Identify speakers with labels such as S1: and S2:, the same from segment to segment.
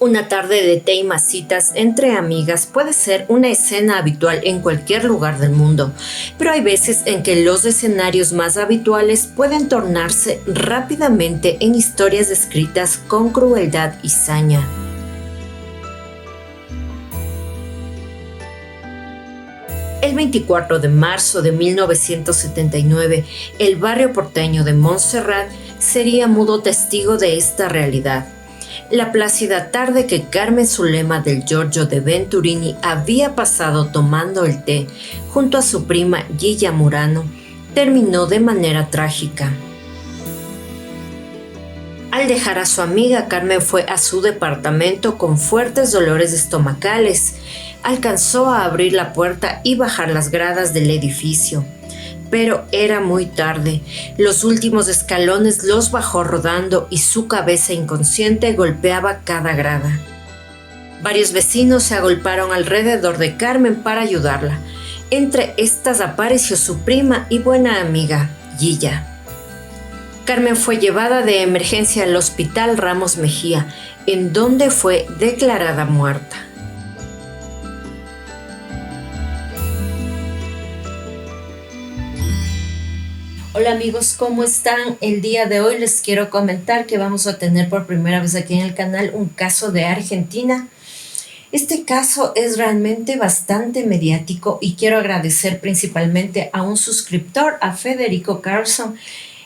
S1: Una tarde de té y masitas entre amigas puede ser una escena habitual en cualquier lugar del mundo, pero hay veces en que los escenarios más habituales pueden tornarse rápidamente en historias escritas con crueldad y saña. El 24 de marzo de 1979, el barrio porteño de Montserrat sería mudo testigo de esta realidad. La plácida tarde que Carmen Zulema del Giorgio de Venturini había pasado tomando el té junto a su prima Gilla Murano terminó de manera trágica. Al dejar a su amiga, Carmen fue a su departamento con fuertes dolores estomacales. Alcanzó a abrir la puerta y bajar las gradas del edificio. Pero era muy tarde. Los últimos escalones los bajó rodando y su cabeza inconsciente golpeaba cada grada. Varios vecinos se agolparon alrededor de Carmen para ayudarla. Entre estas apareció su prima y buena amiga, Gilla. Carmen fue llevada de emergencia al Hospital Ramos Mejía, en donde fue declarada muerta. Hola amigos, ¿cómo están? El día de hoy les quiero comentar que vamos a tener por primera vez aquí en el canal un caso de Argentina. Este caso es realmente bastante mediático y quiero agradecer principalmente a un suscriptor, a Federico Carlson,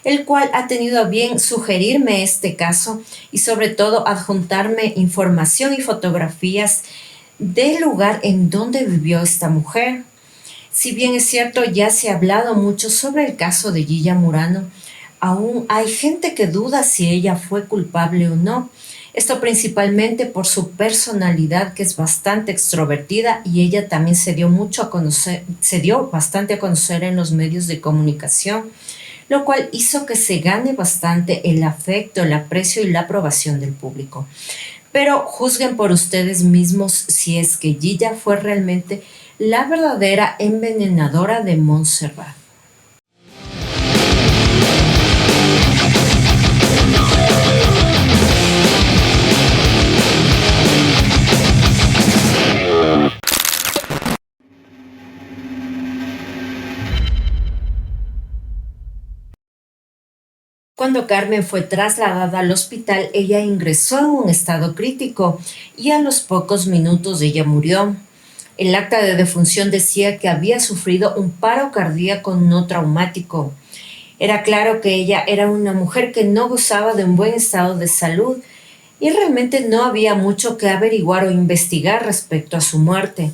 S1: el cual ha tenido a bien sugerirme este caso y sobre todo adjuntarme información y fotografías del lugar en donde vivió esta mujer. Si bien es cierto, ya se ha hablado mucho sobre el caso de Gilla Murano, aún hay gente que duda si ella fue culpable o no. Esto principalmente por su personalidad, que es bastante extrovertida, y ella también se dio bastante a conocer en los medios de comunicación, lo cual hizo que se gane bastante el afecto, el aprecio y la aprobación del público. Pero juzguen por ustedes mismos si es que Gilla fue realmente la verdadera envenenadora de Montserrat. Cuando Carmen fue trasladada al hospital, ella ingresó en un estado crítico y a los pocos minutos ella murió. El acta de defunción decía que había sufrido un paro cardíaco no traumático. Era claro que ella era una mujer que no gozaba de un buen estado de salud y realmente no había mucho que averiguar o investigar respecto a su muerte.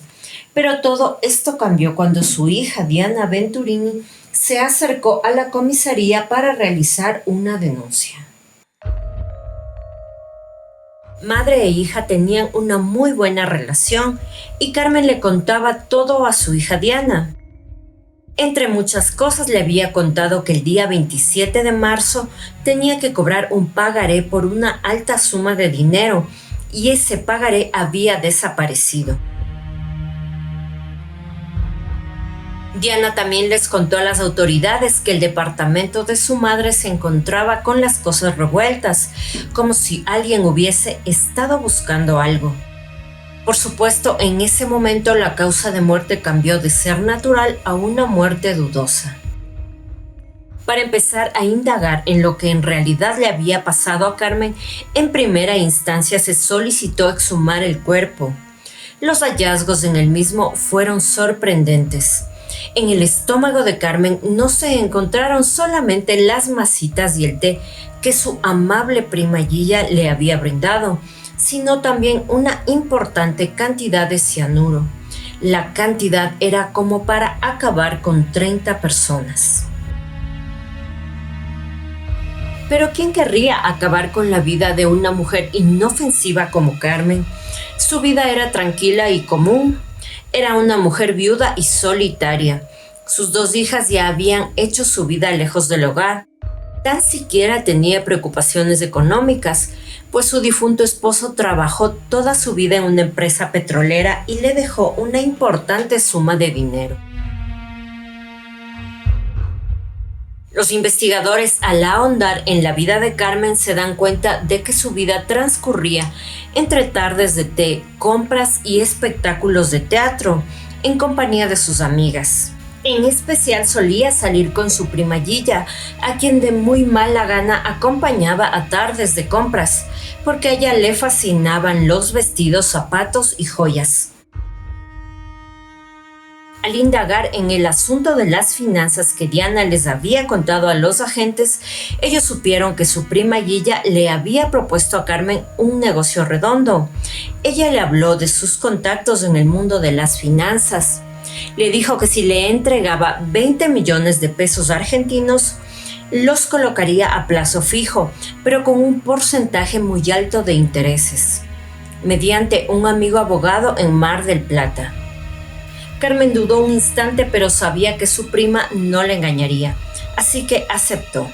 S1: Pero todo esto cambió cuando su hija Diana Venturini se acercó a la comisaría para realizar una denuncia. Madre e hija tenían una muy buena relación y Carmen le contaba todo a su hija Diana. Entre muchas cosas le había contado que el día 27 de marzo tenía que cobrar un pagaré por una alta suma de dinero y ese pagaré había desaparecido. Diana también les contó a las autoridades que el departamento de su madre se encontraba con las cosas revueltas, como si alguien hubiese estado buscando algo. Por supuesto, en ese momento la causa de muerte cambió de ser natural a una muerte dudosa. Para empezar a indagar en lo que en realidad le había pasado a Carmen, en primera instancia se solicitó exhumar el cuerpo. Los hallazgos en el mismo fueron sorprendentes. En el estómago de Carmen no se encontraron solamente las masitas y el té que su amable prima Gilla le había brindado, sino también una importante cantidad de cianuro. La cantidad era como para acabar con 30 personas. Pero ¿quién querría acabar con la vida de una mujer inofensiva como Carmen? Su vida era tranquila y común. Era una mujer viuda y solitaria. Sus 2 hijas ya habían hecho su vida lejos del hogar. Tan siquiera tenía preocupaciones económicas, pues su difunto esposo trabajó toda su vida en una empresa petrolera y le dejó una importante suma de dinero. Los investigadores, al ahondar en la vida de Carmen, se dan cuenta de que su vida transcurría entre tardes de té, compras y espectáculos de teatro, en compañía de sus amigas. En especial solía salir con su prima Gilla, a quien de muy mala gana acompañaba a tardes de compras, porque a ella le fascinaban los vestidos, zapatos y joyas. Al indagar en el asunto de las finanzas que Diana les había contado a los agentes, ellos supieron que su prima Gilla le había propuesto a Carmen un negocio redondo. Ella le habló de sus contactos en el mundo de las finanzas. Le dijo que si le entregaba 20 millones de pesos argentinos, los colocaría a plazo fijo, pero con un porcentaje muy alto de intereses, mediante un amigo abogado en Mar del Plata. Carmen dudó un instante, pero sabía que su prima no le engañaría, así que aceptó.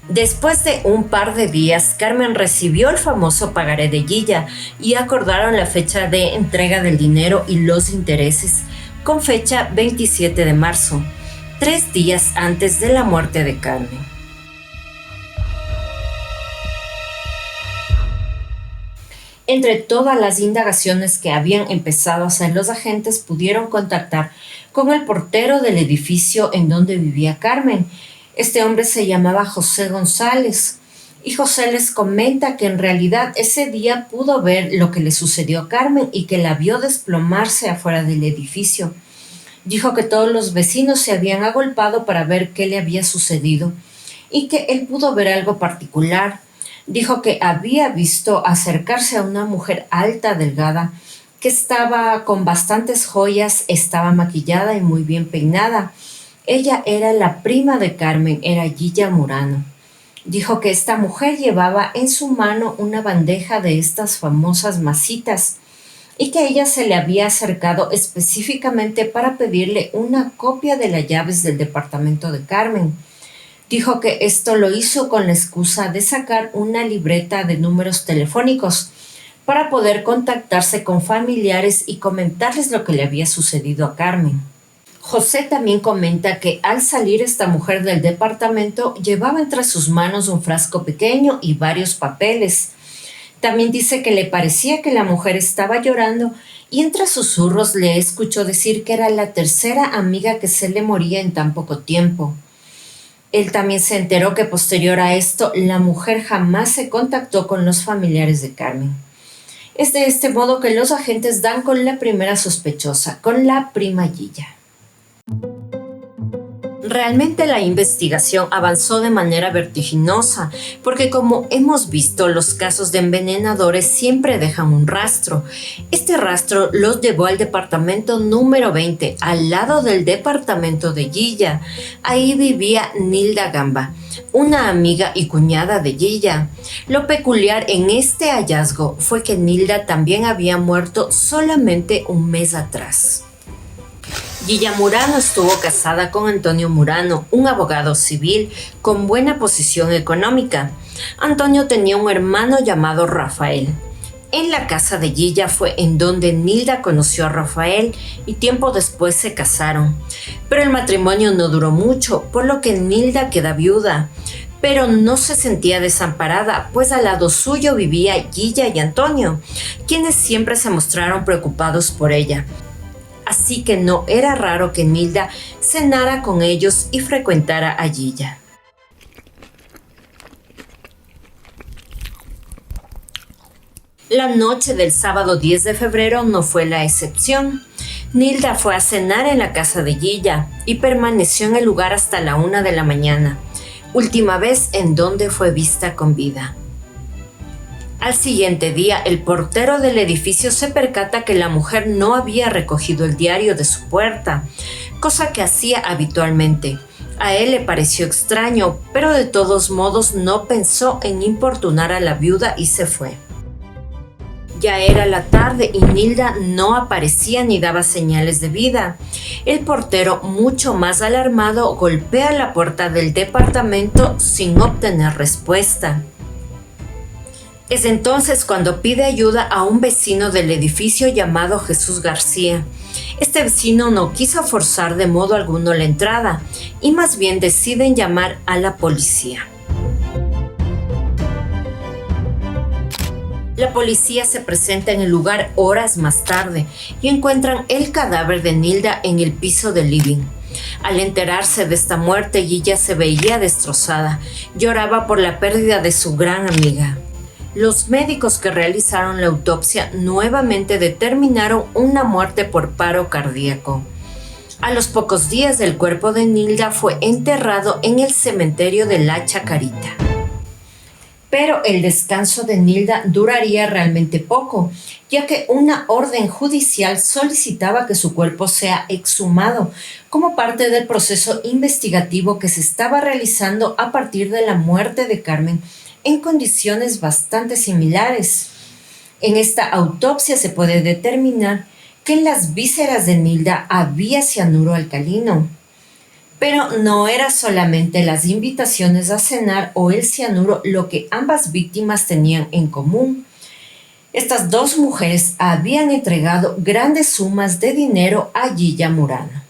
S1: Después de un par de días, Carmen recibió el famoso pagaré de Gilla y acordaron la fecha de entrega del dinero y los intereses, con fecha 27 de marzo, 3 días antes de la muerte de Carmen. Entre todas las indagaciones que habían empezado a hacer, los agentes pudieron contactar con el portero del edificio en donde vivía Carmen. Este hombre se llamaba José González, y José les comenta que en realidad ese día pudo ver lo que le sucedió a Carmen y que la vio desplomarse afuera del edificio. Dijo que todos los vecinos se habían agolpado para ver qué le había sucedido y que él pudo ver algo particular. Dijo que había visto acercarse a una mujer alta, delgada, que estaba con bastantes joyas, estaba maquillada y muy bien peinada. Ella era la prima de Carmen, era Gilla Murano. Dijo que esta mujer llevaba en su mano una bandeja de estas famosas masitas y que ella se le había acercado específicamente para pedirle una copia de las llaves del departamento de Carmen. Dijo que esto lo hizo con la excusa de sacar una libreta de números telefónicos para poder contactarse con familiares y comentarles lo que le había sucedido a Carmen. José también comenta que al salir esta mujer del departamento llevaba entre sus manos un frasco pequeño y varios papeles. También dice que le parecía que la mujer estaba llorando y entre susurros le escuchó decir que era la tercera amiga que se le moría en tan poco tiempo. Él también se enteró que posterior a esto, la mujer jamás se contactó con los familiares de Carmen. Es de este modo que los agentes dan con la primera sospechosa, con la prima Gilla. Realmente la investigación avanzó de manera vertiginosa, porque como hemos visto, los casos de envenenadores siempre dejan un rastro. Este rastro los llevó al departamento número 20, al lado del departamento de Gilla. Ahí vivía Nilda Gamba, una amiga y cuñada de Gilla. Lo peculiar en este hallazgo fue que Nilda también había muerto solamente un mes atrás. Gilla Murano estuvo casada con Antonio Murano, un abogado civil con buena posición económica. Antonio tenía un hermano llamado Rafael. En la casa de Gilla fue en donde Nilda conoció a Rafael y tiempo después se casaron. Pero el matrimonio no duró mucho, por lo que Nilda queda viuda. Pero no se sentía desamparada, pues al lado suyo vivía Gilla y Antonio, quienes siempre se mostraron preocupados por ella. Así que no era raro que Nilda cenara con ellos y frecuentara a Gilla. La noche del sábado 10 de febrero no fue la excepción. Nilda fue a cenar en la casa de Gilla y permaneció en el lugar hasta la 1 de la mañana, última vez en donde fue vista con vida. Al siguiente día, el portero del edificio se percata que la mujer no había recogido el diario de su puerta, cosa que hacía habitualmente. A él le pareció extraño, pero de todos modos no pensó en importunar a la viuda y se fue. Ya era la tarde y Nilda no aparecía ni daba señales de vida. El portero, mucho más alarmado, golpea la puerta del departamento sin obtener respuesta. Es entonces cuando pide ayuda a un vecino del edificio llamado Jesús García. Este vecino no quiso forzar de modo alguno la entrada y más bien deciden llamar a la policía. La policía se presenta en el lugar horas más tarde y encuentran el cadáver de Nilda en el piso del living. Al enterarse de esta muerte, Gilla se veía destrozada. Lloraba por la pérdida de su gran amiga. Los médicos que realizaron la autopsia nuevamente determinaron una muerte por paro cardíaco. A los pocos días, el cuerpo de Nilda fue enterrado en el cementerio de La Chacarita. Pero el descanso de Nilda duraría realmente poco, ya que una orden judicial solicitaba que su cuerpo sea exhumado como parte del proceso investigativo que se estaba realizando a partir de la muerte de Carmen en condiciones bastante similares. En esta autopsia se puede determinar que en las vísceras de Nilda había cianuro alcalino. Pero no era solamente las invitaciones a cenar o el cianuro lo que ambas víctimas tenían en común. Estas dos mujeres habían entregado grandes sumas de dinero a Gilla Murano.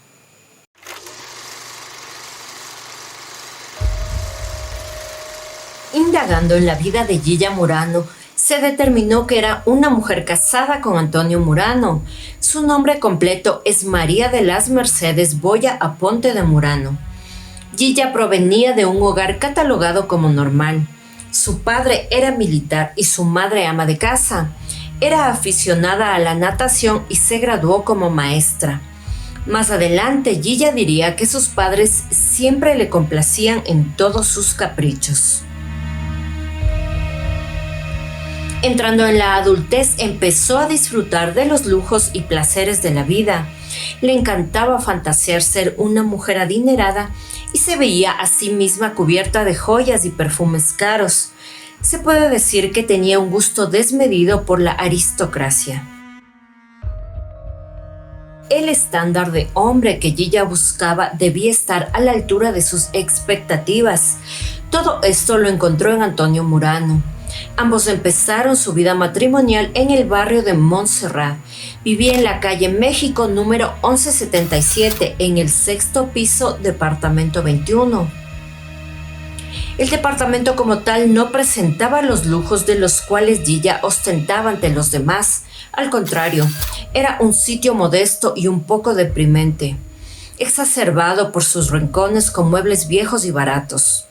S1: Indagando en la vida de Gilla Murano, se determinó que era una mujer casada con Antonio Murano. Su nombre completo es María de las Mercedes Boya Aponte de Murano. Gilla provenía de un hogar catalogado como normal. Su padre era militar y su madre ama de casa. Era aficionada a la natación y se graduó como maestra. Más adelante, Gilla diría que sus padres siempre le complacían en todos sus caprichos. Entrando en la adultez, empezó a disfrutar de los lujos y placeres de la vida. Le encantaba fantasear ser una mujer adinerada y se veía a sí misma cubierta de joyas y perfumes caros. Se puede decir que tenía un gusto desmedido por la aristocracia. El estándar de hombre que Gilla buscaba debía estar a la altura de sus expectativas. Todo esto lo encontró en Antonio Murano. Ambos empezaron su vida matrimonial en el barrio de Montserrat. Vivía en la calle México número 1177, en el 6º piso, departamento 21. El departamento como tal no presentaba los lujos de los cuales Gilla ostentaba ante los demás. Al contrario, era un sitio modesto y un poco deprimente, exacerbado por sus rincones con muebles viejos y baratos.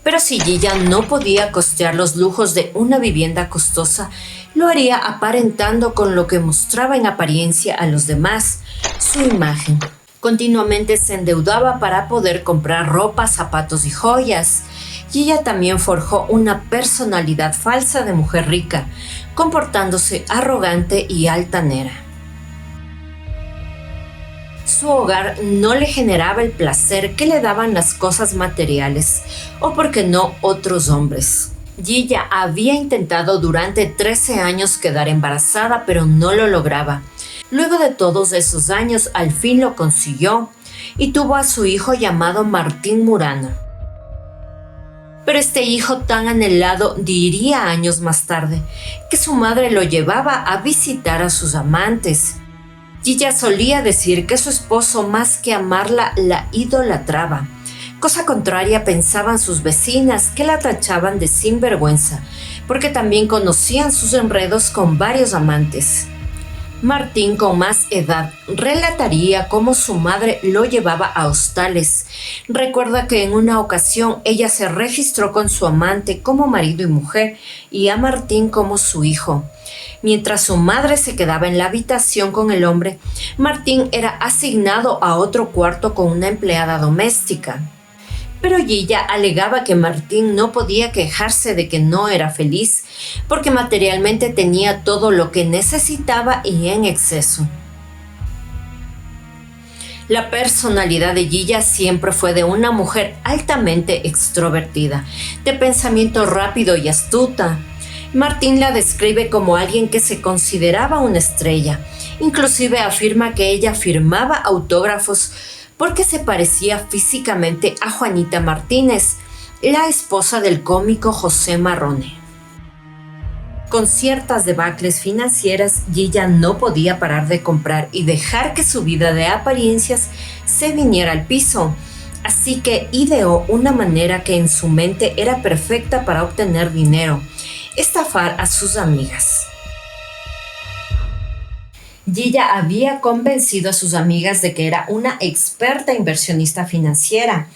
S1: Pero si Gilla no podía costear los lujos de una vivienda costosa, lo haría aparentando con lo que mostraba en apariencia a los demás, su imagen. Continuamente se endeudaba para poder comprar ropa, zapatos y joyas. Gilla también forjó una personalidad falsa de mujer rica, comportándose arrogante y altanera. Su hogar no le generaba el placer que le daban las cosas materiales, o por qué no otros hombres. Gilla había intentado durante 13 años quedar embarazada, pero no lo lograba. Luego de todos esos años, al fin lo consiguió y tuvo a su hijo llamado Martín Murano. Pero este hijo tan anhelado diría años más tarde que su madre lo llevaba a visitar a sus amantes. Gilla solía decir que su esposo, más que amarla, la idolatraba. Cosa contraria pensaban sus vecinas, que la tachaban de sinvergüenza, porque también conocían sus enredos con varios amantes. Martín, con más edad, relataría cómo su madre lo llevaba a hostales. Recuerda que en una ocasión ella se registró con su amante como marido y mujer y a Martín como su hijo. Mientras su madre se quedaba en la habitación con el hombre, Martín era asignado a otro cuarto con una empleada doméstica. Pero Gilla alegaba que Martín no podía quejarse de que no era feliz, porque materialmente tenía todo lo que necesitaba y en exceso. La personalidad de Gilla siempre fue de una mujer altamente extrovertida, de pensamiento rápido y astuta. Martín la describe como alguien que se consideraba una estrella. Inclusive afirma que ella firmaba autógrafos porque se parecía físicamente a Juanita Martínez, la esposa del cómico José Marrone. Con ciertas debacles financieras, Gilla no podía parar de comprar y dejar que su vida de apariencias se viniera al piso. Así que ideó una manera que en su mente era perfecta para obtener dinero: estafar a sus amigas. Gilla había convencido a sus amigas de que era una experta inversionista financiera.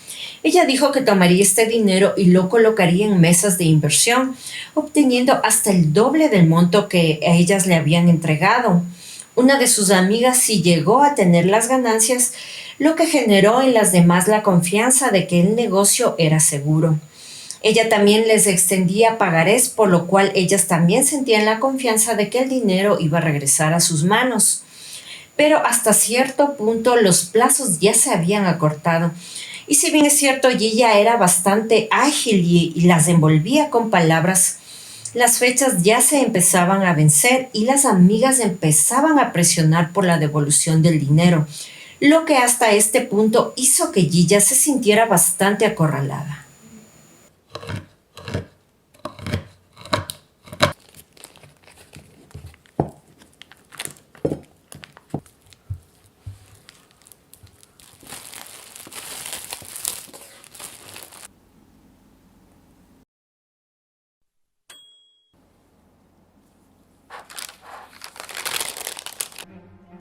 S1: Ella dijo que tomaría este dinero y lo colocaría en mesas de inversión, obteniendo hasta el doble del monto que a ellas le habían entregado. Una de sus amigas sí llegó a tener las ganancias, lo que generó en las demás la confianza de que el negocio era seguro. Ella también les extendía pagarés, por lo cual ellas también sentían la confianza de que el dinero iba a regresar a sus manos. Pero hasta cierto punto los plazos ya se habían acortado. Y si bien es cierto, Gilla era bastante ágil y las envolvía con palabras, las fechas ya se empezaban a vencer y las amigas empezaban a presionar por la devolución del dinero, lo que hasta este punto hizo que Gilla se sintiera bastante acorralada.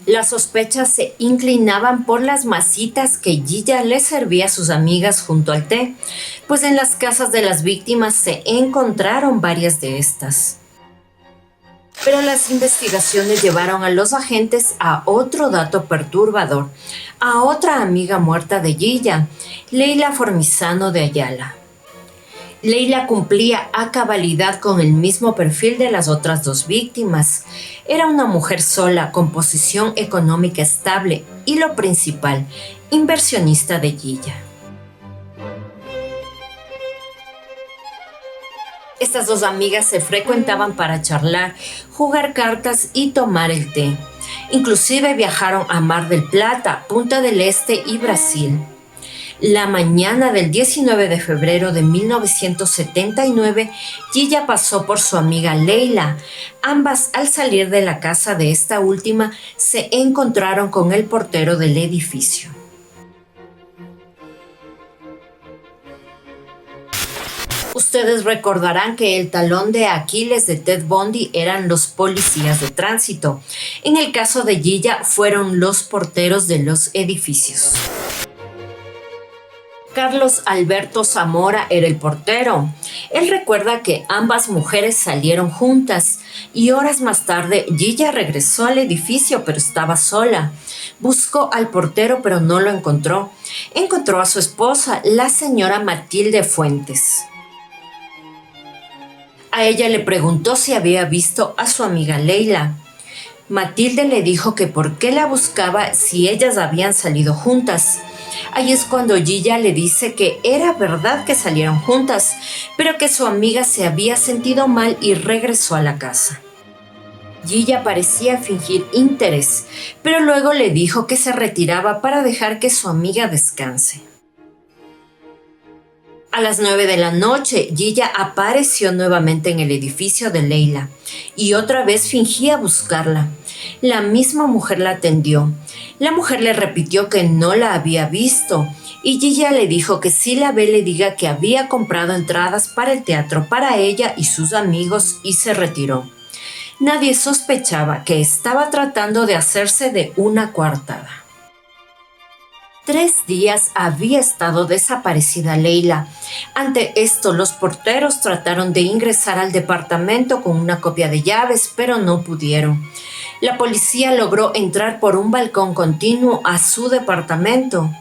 S1: Las sospechas se inclinaban por las masitas que Gilla le servía a sus amigas junto al té, pues en las casas de las víctimas se encontraron varias de estas. Pero las investigaciones llevaron a los agentes a otro dato perturbador, a otra amiga muerta de Gilla, Leila Formizano de Ayala. Leila cumplía a cabalidad con el mismo perfil de las otras dos víctimas. Era una mujer sola, con posición económica estable y, lo principal, inversionista de Gilla. Estas dos amigas se frecuentaban para charlar, jugar cartas y tomar el té. Inclusive viajaron a Mar del Plata, Punta del Este y Brasil. La mañana del 19 de febrero de 1979, Gilla pasó por su amiga Leila. Ambas, al salir de la casa de esta última, se encontraron con el portero del edificio. Ustedes recordarán que el talón de Aquiles de Ted Bundy eran los policías de tránsito. En el caso de Gilla, fueron los porteros de los edificios. Carlos Alberto Zamora era el portero. Él recuerda que ambas mujeres salieron juntas y horas más tarde Gilla regresó al edificio, pero estaba sola. Buscó al portero, pero no lo encontró. Encontró a su esposa, la señora Matilde Fuentes. A ella le preguntó si había visto a su amiga Leila. Matilde le dijo que por qué la buscaba si ellas habían salido juntas. Ahí es cuando Gilla le dice que era verdad que salieron juntas, pero que su amiga se había sentido mal y regresó a la casa. Gilla parecía fingir interés, pero luego le dijo que se retiraba para dejar que su amiga descanse. A las 9 de la noche, Gilla apareció nuevamente en el edificio de Leila y otra vez fingía buscarla. La misma mujer la atendió. La mujer le repitió que no la había visto y Gilla le dijo que si la ve le diga que había comprado entradas para el teatro para ella y sus amigos y se retiró. Nadie sospechaba que estaba tratando de hacerse de una coartada. 3 días había estado desaparecida Leila. Ante esto, los porteros trataron de ingresar al departamento con una copia de llaves, pero no pudieron. La policía logró entrar por un balcón continuo a su departamento.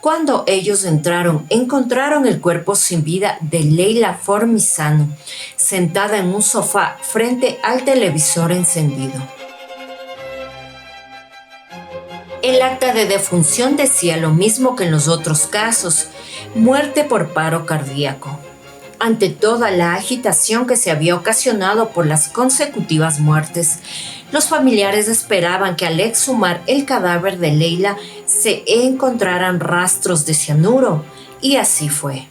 S1: Cuando ellos entraron, encontraron el cuerpo sin vida de Leila Formizano, sentada en un sofá frente al televisor encendido. El acta de defunción decía lo mismo que en los otros casos: muerte por paro cardíaco. Ante toda la agitación que se había ocasionado por las consecutivas muertes, los familiares esperaban que al exhumar el cadáver de Leila se encontraran rastros de cianuro, y así fue.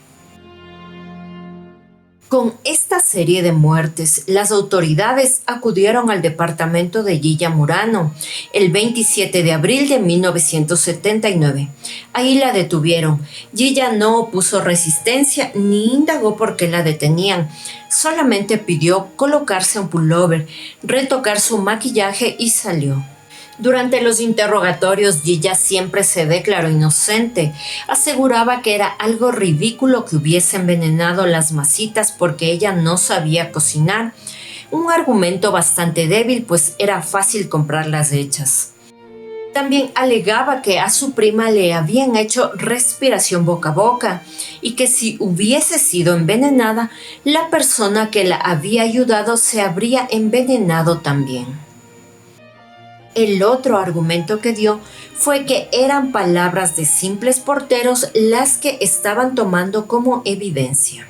S1: Con esta serie de muertes, las autoridades acudieron al departamento de Gilla Murano el 27 de abril de 1979. Ahí la detuvieron. Gilla no opuso resistencia ni indagó por qué la detenían. Solamente pidió colocarse un pullover, retocar su maquillaje y salió. Durante los interrogatorios, Gilla siempre se declaró inocente. Aseguraba que era algo ridículo que hubiese envenenado las masitas porque ella no sabía cocinar. Un argumento bastante débil, pues era fácil comprarlas hechas. También alegaba que a su prima le habían hecho respiración boca a boca y que si hubiese sido envenenada, la persona que la había ayudado se habría envenenado también. El otro argumento que dio fue que eran palabras de simples porteros las que estaban tomando como evidencia.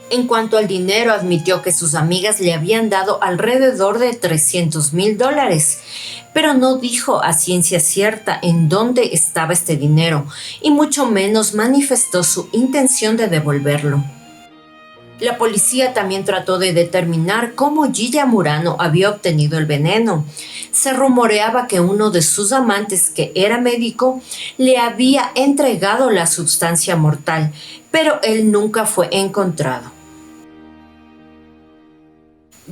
S1: En cuanto al dinero, admitió que sus amigas le habían dado alrededor de $300,000, pero no dijo a ciencia cierta en dónde estaba este dinero y mucho menos manifestó su intención de devolverlo. La policía también trató de determinar cómo Gilla Murano había obtenido el veneno. Se rumoreaba que uno de sus amantes, que era médico, le había entregado la sustancia mortal, pero él nunca fue encontrado.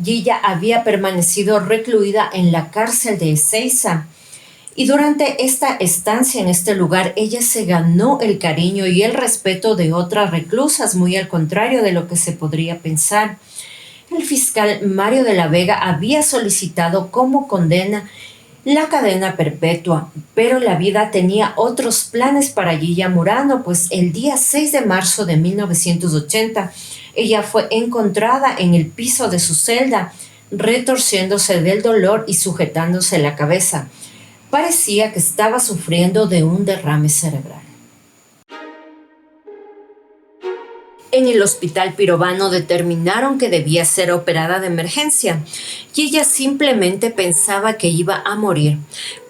S1: Gilla había permanecido recluida en la cárcel de Ezeiza. Y durante esta estancia en este lugar, ella se ganó el cariño y el respeto de otras reclusas, muy al contrario de lo que se podría pensar. El fiscal Mario de la Vega había solicitado como condena la cadena perpetua, pero la vida tenía otros planes para Gilla Murano, pues el día 6 de marzo de 1980, ella fue encontrada en el piso de su celda, retorciéndose del dolor y sujetándose la cabeza. Parecía que estaba sufriendo de un derrame cerebral. En el hospital pirobano determinaron que debía ser operada de emergencia y ella simplemente pensaba que iba a morir,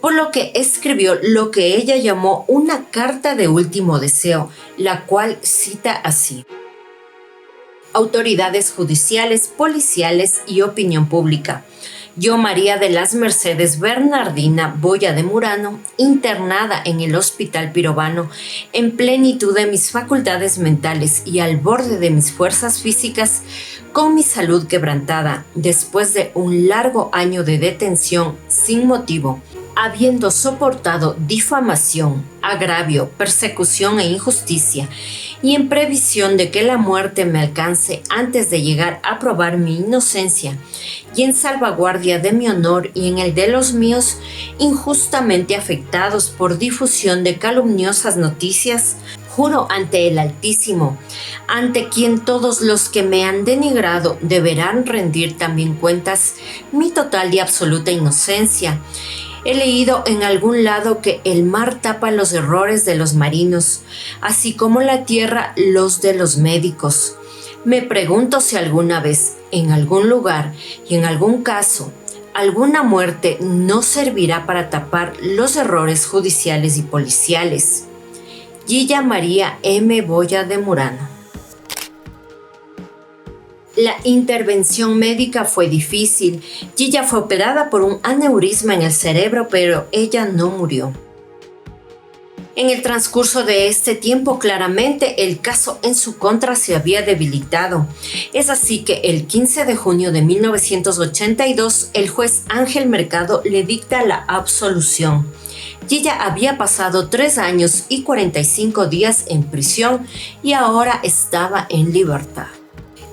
S1: por lo que escribió lo que ella llamó una carta de último deseo, la cual cita así: autoridades judiciales, policiales y opinión pública. Yo, María de las Mercedes Bernardina Boya de Murano, internada en el Hospital Pirobano, en plenitud de mis facultades mentales y al borde de mis fuerzas físicas, con mi salud quebrantada, después de un largo año de detención sin motivo, habiendo soportado difamación, agravio, persecución e injusticia, y en previsión de que la muerte me alcance antes de llegar a probar mi inocencia, y en salvaguardia de mi honor y en el de los míos, injustamente afectados por difusión de calumniosas noticias, juro ante el Altísimo, ante quien todos los que me han denigrado deberán rendir también cuentas, mi total y absoluta inocencia. He leído en algún lado que el mar tapa los errores de los marinos, así como la tierra los de los médicos. Me pregunto si alguna vez, en algún lugar y en algún caso, alguna muerte no servirá para tapar los errores judiciales y policiales. Gilla María M. Boya de Murano. La intervención médica fue difícil. Gilla fue operada por un aneurisma en el cerebro, pero ella no murió. En el transcurso de este tiempo, claramente el caso en su contra se había debilitado. Es así que el 15 de junio de 1982, el juez Ángel Mercado le dicta la absolución. Gilla había pasado 3 años y 45 días en prisión y ahora estaba en libertad.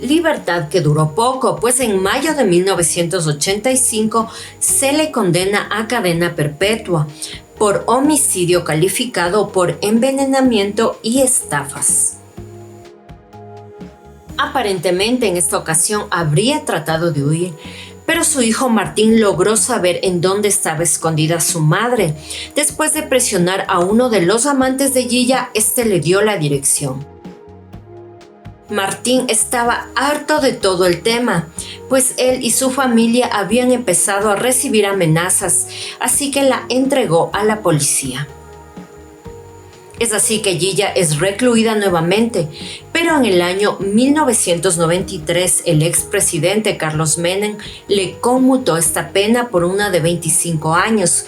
S1: Libertad que duró poco, pues en mayo de 1985 se le condena a cadena perpetua por homicidio calificado por envenenamiento y estafas. Aparentemente en esta ocasión habría tratado de huir, pero su hijo Martín logró saber en dónde estaba escondida su madre. Después de presionar a uno de los amantes de Gilla, este le dio la dirección. Martín estaba harto de todo el tema, pues él y su familia habían empezado a recibir amenazas, así que la entregó a la policía. Es así que Gilla es recluida nuevamente, pero en el año 1993 el expresidente Carlos Menem le conmutó esta pena por una de 25 años,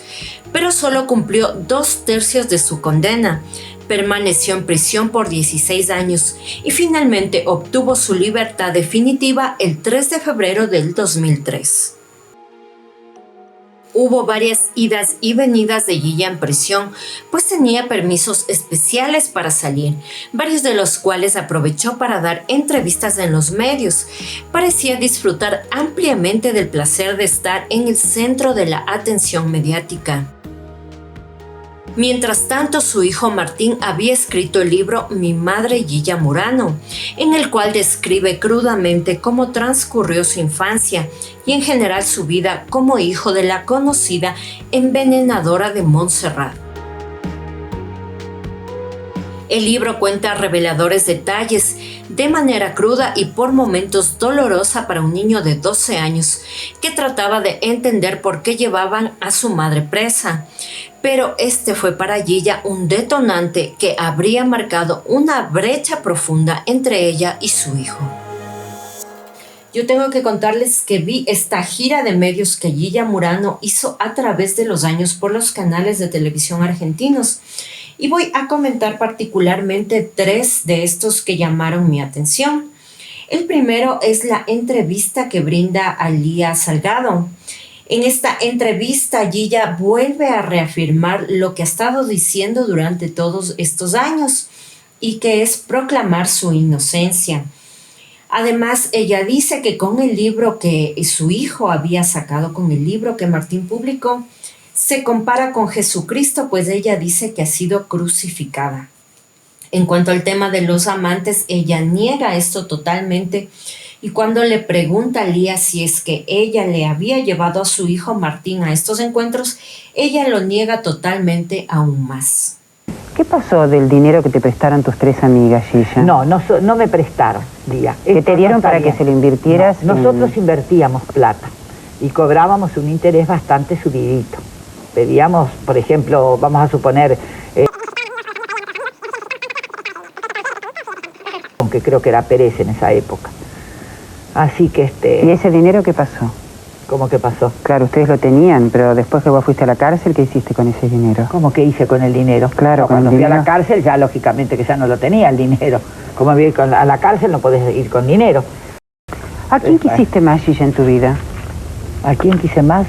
S1: pero solo cumplió 2/3 de su condena. Permaneció en prisión por 16 años y finalmente obtuvo su libertad definitiva el 3 de febrero del 2003. Hubo varias idas y venidas de Gilla en prisión, pues tenía permisos especiales para salir, varios de los cuales aprovechó para dar entrevistas en los medios. Parecía disfrutar ampliamente del placer de estar en el centro de la atención mediática. Mientras tanto, su hijo Martín había escrito el libro Mi madre Gilla Murano, en el cual describe crudamente cómo transcurrió su infancia y en general su vida como hijo de la conocida envenenadora de Montserrat. El libro cuenta reveladores detalles, de manera cruda y por momentos dolorosa para un niño de 12 años que trataba de entender por qué llevaban a su madre presa. Pero este fue para Gilla un detonante que habría marcado una brecha profunda entre ella y su hijo. Yo tengo que contarles que vi esta gira de medios que Gilla Murano hizo a través de los años por los canales de televisión argentinos. Y voy a comentar particularmente 3 de estos que llamaron mi atención. El primero es la entrevista que brinda a Lía Salgado. En esta entrevista, Gilla vuelve a reafirmar lo que ha estado diciendo durante todos estos años y que es proclamar su inocencia. Además, ella dice que con el libro que su hijo había sacado, con el libro que Martín publicó, se compara con Jesucristo, pues ella dice que ha sido crucificada. En cuanto al tema de los amantes, ella niega esto totalmente y cuando le pregunta a Lía si es que ella le había llevado a su hijo Martín a estos encuentros, ella lo niega totalmente aún más.
S2: ¿Qué pasó del dinero que te prestaron tus 3 amigas, Gilla?
S3: No me prestaron, Lía.
S2: ¿Qué te dieron para que se lo invirtieras?
S3: No, nosotros invertíamos plata y cobrábamos un interés bastante subidito. Pedíamos, por ejemplo, vamos a suponer, aunque creo que era Pérez en esa época. Así que
S2: ¿Y ese dinero qué pasó?
S3: ¿Cómo que pasó?
S2: Claro, ustedes lo tenían, pero después que vos fuiste a la cárcel, ¿qué hiciste con ese dinero?
S3: ¿Cómo que hice con el dinero?
S2: Claro,
S3: no, cuando fui a la cárcel ya lógicamente que ya no lo tenía el dinero. Como a la cárcel no podés ir con dinero.
S2: ¿A quién quisiste más, Gilla, en tu vida?
S3: ¿A quién quise más?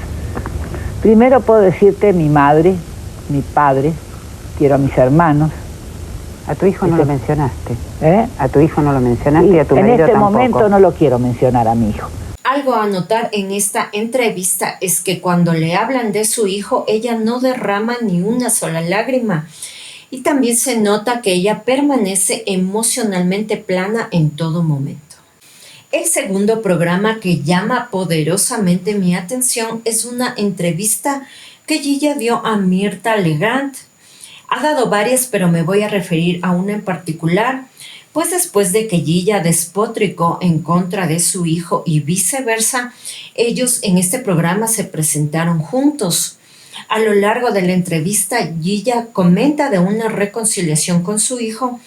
S3: Primero puedo decirte mi madre, mi padre, quiero a mis hermanos.
S2: A tu hijo no lo mencionaste.
S3: ¿Eh?
S2: A tu hijo no lo mencionaste y a tu
S3: marido
S2: tampoco.
S3: En este momento no lo quiero mencionar a mi hijo.
S1: Algo a notar en esta entrevista es que cuando le hablan de su hijo, ella no derrama ni una sola lágrima. Y también se nota que ella permanece emocionalmente plana en todo momento. El segundo programa que llama poderosamente mi atención es una entrevista que Gilla dio a Mirta Legrand. Ha dado varias, pero me voy a referir a una en particular, pues después de que Gilla despotricó en contra de su hijo y viceversa, ellos en este programa se presentaron juntos. A lo largo de la entrevista, Gilla comenta de una reconciliación con su hijo,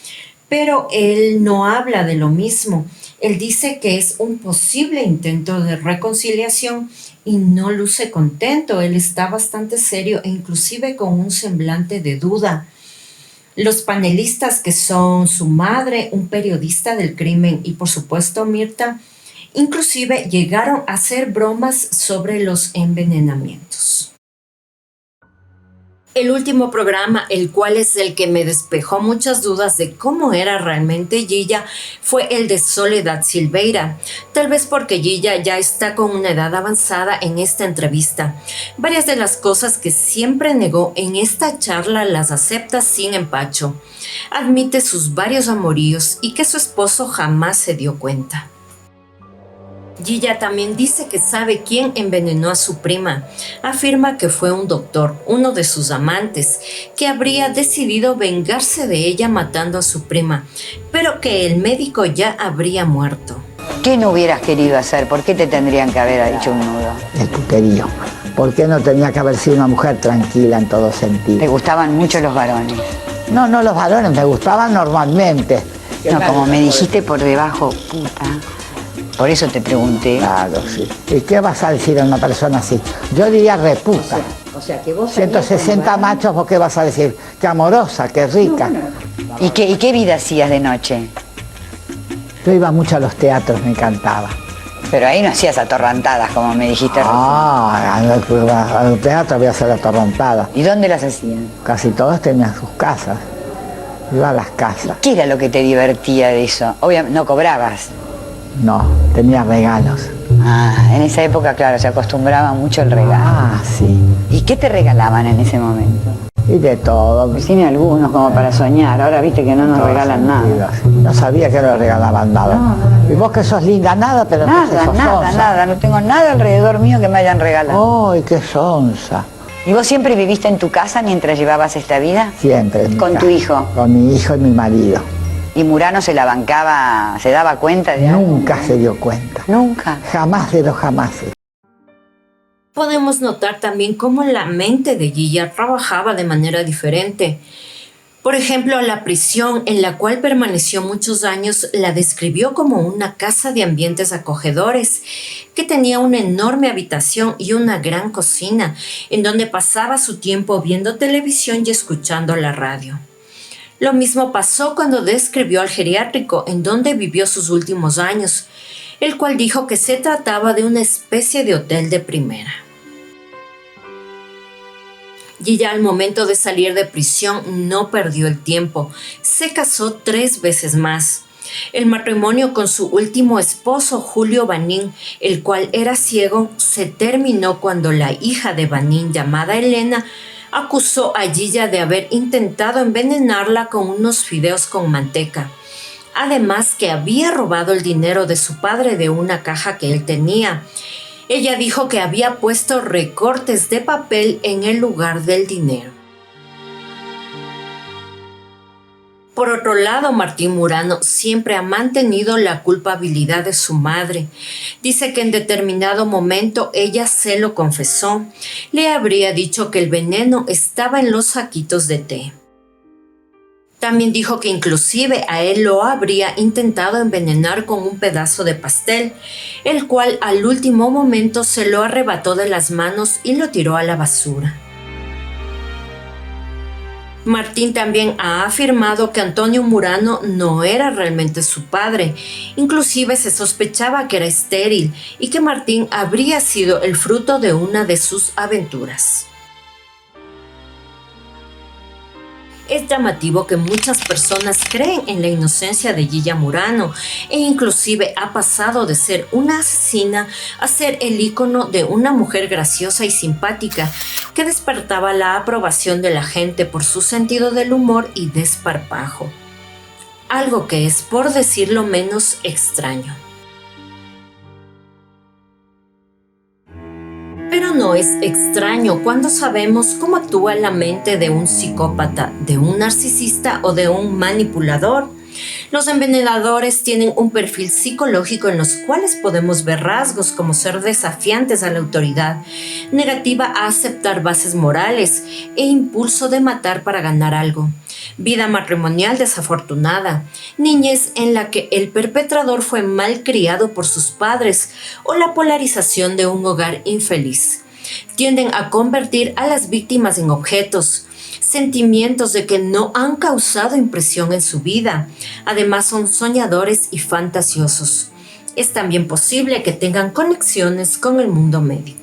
S1: pero él no habla de lo mismo. Él dice que es un posible intento de reconciliación y no luce contento. Él está bastante serio e inclusive con un semblante de duda. Los panelistas, que son su madre, un periodista del crimen y por supuesto Mirta, inclusive llegaron a hacer bromas sobre los envenenamientos. El último programa, el cual es el que me despejó muchas dudas de cómo era realmente Gilla, fue el de Soledad Silveira. Tal vez porque Gilla ya está con una edad avanzada en esta entrevista. Varias de las cosas que siempre negó en esta charla las acepta sin empacho. Admite sus varios amoríos y que su esposo jamás se dio cuenta. Gilla también dice que sabe quién envenenó a su prima. Afirma que fue un doctor, uno de sus amantes, que habría decidido vengarse de ella matando a su prima, pero que el médico ya habría muerto.
S4: ¿Qué no hubieras querido hacer? ¿Por qué te tendrían que haber hecho un nudo?
S5: El puterío. ¿Por qué no tenía que haber sido una mujer tranquila en todo sentido?
S4: ¿Te gustaban mucho los varones?
S3: No, los varones me gustaban normalmente.
S4: No, como me dijiste por debajo, puta. Por eso te pregunté.
S3: Claro, sí. ¿Y qué vas a decir a una persona así? Yo diría reputa.
S4: O sea, que vos
S3: 160 machos, ¿vos qué vas a decir? Qué amorosa, qué rica.
S4: ¿Y qué vida hacías de noche?
S3: Yo iba mucho a los teatros, me encantaba.
S4: Pero ahí no hacías atorrantadas, como me dijiste recién.
S3: Al teatro había que hacer atorrontada.
S4: ¿Y dónde las hacían?
S3: Casi todos tenían sus casas. Iba a las casas.
S4: ¿Qué era lo que te divertía de eso? Obviamente, no cobrabas.
S3: No, tenía regalos.
S4: Ah, en esa época, claro, se acostumbraba mucho el regalo.
S3: Ah, sí.
S4: ¿Y qué te regalaban en ese momento?
S3: Y de todo.
S4: Pues tiene algunos como para soñar. Ahora viste que no nos regalan nada.
S3: No sabía que no regalaban nada. Y vos que sos linda, nada, pero entonces sos sonsa.
S4: Nada. No tengo nada alrededor mío que me hayan regalado.
S3: ¡Ay, qué sonsa!
S4: ¿Y vos siempre viviste en tu casa mientras llevabas esta vida?
S3: Siempre.
S4: ¿Con tu hijo?
S3: Con mi hijo y mi marido.
S4: ¿Y Murano se la bancaba, se daba cuenta de algo?
S3: Nunca se dio cuenta.
S4: Nunca.
S3: Jamás de los jamases.
S1: Podemos notar también cómo la mente de Guilla trabajaba de manera diferente. Por ejemplo, la prisión en la cual permaneció muchos años la describió como una casa de ambientes acogedores, que tenía una enorme habitación y una gran cocina, en donde pasaba su tiempo viendo televisión y escuchando la radio. Lo mismo pasó cuando describió al geriátrico en donde vivió sus últimos años, el cual dijo que se trataba de una especie de hotel de primera. Guilla, al momento de salir de prisión, no perdió el tiempo. Se casó 3 veces más. El matrimonio con su último esposo, Julio Banín, el cual era ciego, se terminó cuando la hija de Banín, llamada Elena, acusó a Guilla de haber intentado envenenarla con unos fideos con manteca. Además que había robado el dinero de su padre de una caja que él tenía. Ella dijo que había puesto recortes de papel en el lugar del dinero. Por otro lado, Martín Murano siempre ha mantenido la culpabilidad de su madre. Dice que en determinado momento ella se lo confesó. Le habría dicho que el veneno estaba en los saquitos de té. También dijo que inclusive a él lo habría intentado envenenar con un pedazo de pastel, el cual al último momento se lo arrebató de las manos y lo tiró a la basura. Martín también ha afirmado que Antonio Murano no era realmente su padre. Inclusive se sospechaba que era estéril y que Martín habría sido el fruto de una de sus aventuras. Es llamativo que muchas personas creen en la inocencia de Guilla Murano e inclusive ha pasado de ser una asesina a ser el ícono de una mujer graciosa y simpática que despertaba la aprobación de la gente por su sentido del humor y desparpajo. Algo que es, por decirlo menos, extraño. Pero no es extraño cuando sabemos cómo actúa la mente de un psicópata, de un narcisista o de un manipulador. Los envenenadores tienen un perfil psicológico en los cuales podemos ver rasgos como ser desafiantes a la autoridad, negativa a aceptar bases morales e impulso de matar para ganar algo. Vida matrimonial desafortunada, niñez en la que el perpetrador fue mal criado por sus padres o la polarización de un hogar infeliz. Tienden a convertir a las víctimas en objetos, sentimientos de que no han causado impresión en su vida. Además son soñadores y fantasiosos. Es también posible que tengan conexiones con el mundo médico.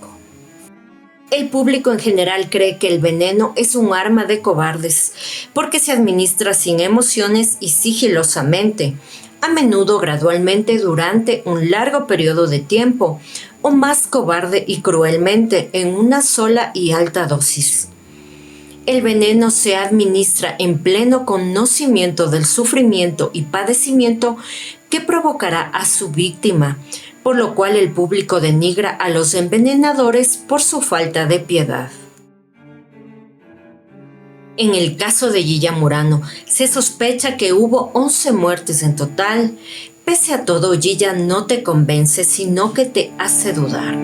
S1: El público en general cree que el veneno es un arma de cobardes porque se administra sin emociones y sigilosamente, a menudo gradualmente durante un largo periodo de tiempo, o más cobarde y cruelmente en una sola y alta dosis. El veneno se administra en pleno conocimiento del sufrimiento y padecimiento que provocará a su víctima, por lo cual el público denigra a los envenenadores por su falta de piedad. En el caso de Guilla Murano, se sospecha que hubo 11 muertes en total. Pese a todo, Guilla no te convence, sino que te hace dudar.